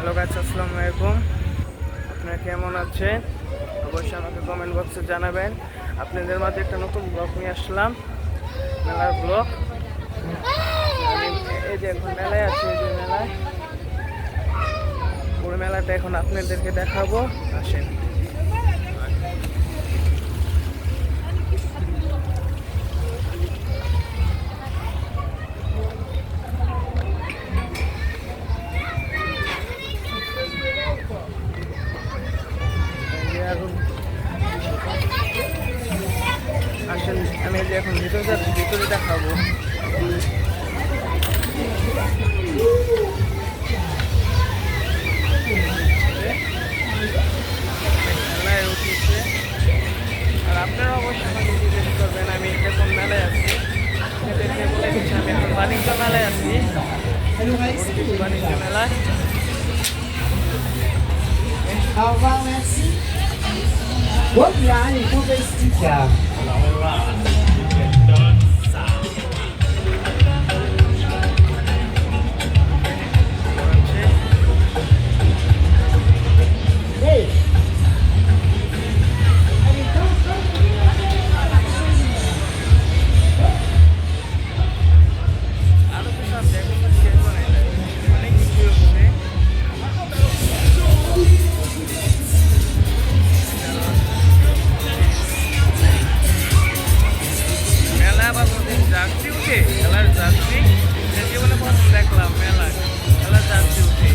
Hello guys, আসসালামু আলাইকুম। আপনারা কেমন আছেন? অবশ্যই আমাকে কমেন্ট বক্সে জানাবেন। আপনাদের মাঝে একটা নতুন ব্লগ নিয়ে আসলাম, মেলার ব্লগ। এই যে এখন মেলায় আছে, এই যে মেলায় পুরো মেলাটা এখন আপনাদেরকে দেখাবো। আসেন। আসেন, আমি যে এখন ভিতরে যাচ্ছি, ভিতরে দেখাবো। মেলায় উঠেছে, আর আপনারা অবশ্যই আমাকে জিজ্ঞেস করবেন আমি এখন মেলায় আছি। আপনাদেরকে বলে দিচ্ছি আমি এখন বাণিজ্য মেলায় আছি, বাণিজ্য মেলায়। Au revoir, merci. Bonne viagem, tudo esticado. Ei! যাত্রী উঠে খেলার যাত্রী জীবনে প্রথম দেখলাম মেলায় খেলার যাত্রী উঠে।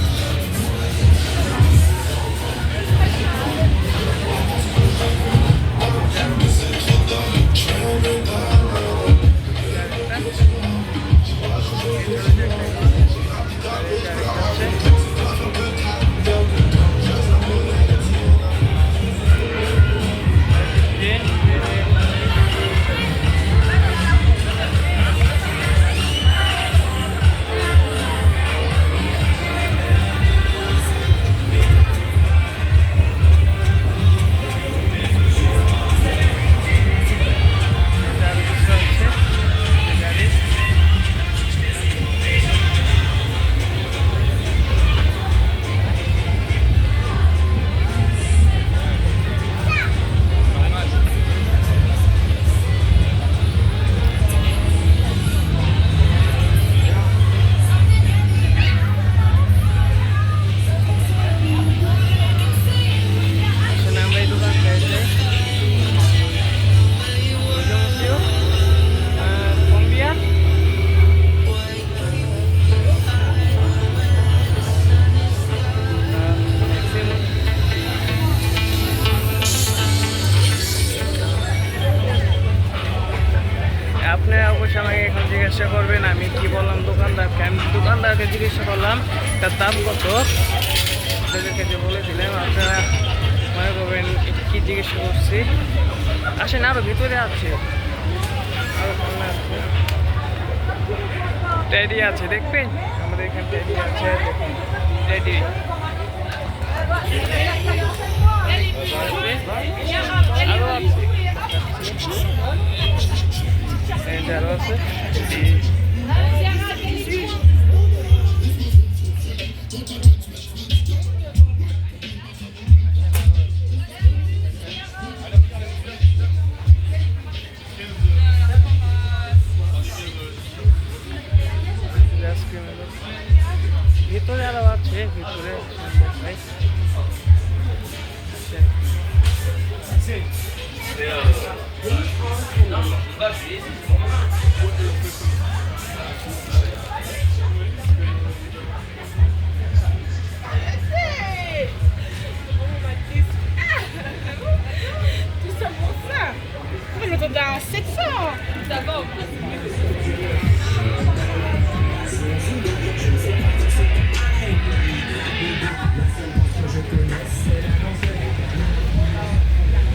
আপনারা অবশ্যই আমাকে এখন জিজ্ঞাসা করবেন আমি কি বললাম দোকানদারকে। আমি দোকানদারকে জিজ্ঞাসা করলাম তার দাম কত, তাদেরকে যে বলে দিলাম। আপনারা মনে করবেন কি জিজ্ঞাসা করছি। আসেন, আরও ভিতরে আছে, আরও সামনে আছে, টেডি আছে, দেখবেন আমাদের এখানে টেডি আছে, দেখুন টেডি। আরও আছে, আরও আছে। ভিতরে আরো আছে, ভিতরে Je m'attendais à 700 d'abord.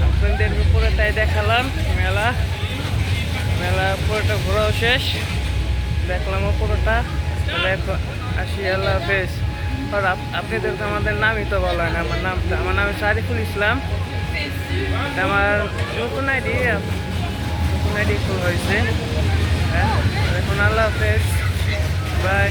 আপনাদের পুরোটাই দেখালাম মেলা। মেলা পুরোটা ঘোরাও শেষ, দেখলাম পুরোটা। তাহলে এখন আসি, আল্লাহ হাফেজ। আর আপনাদের তো আমাদের নামই তো বলা হয় না। আমার নাম সারিফুল ইসলাম। আমার নতুন আইডি খুল হয়েছে। হ্যাঁ, এখন আল্লাহ হাফেজ, বাই।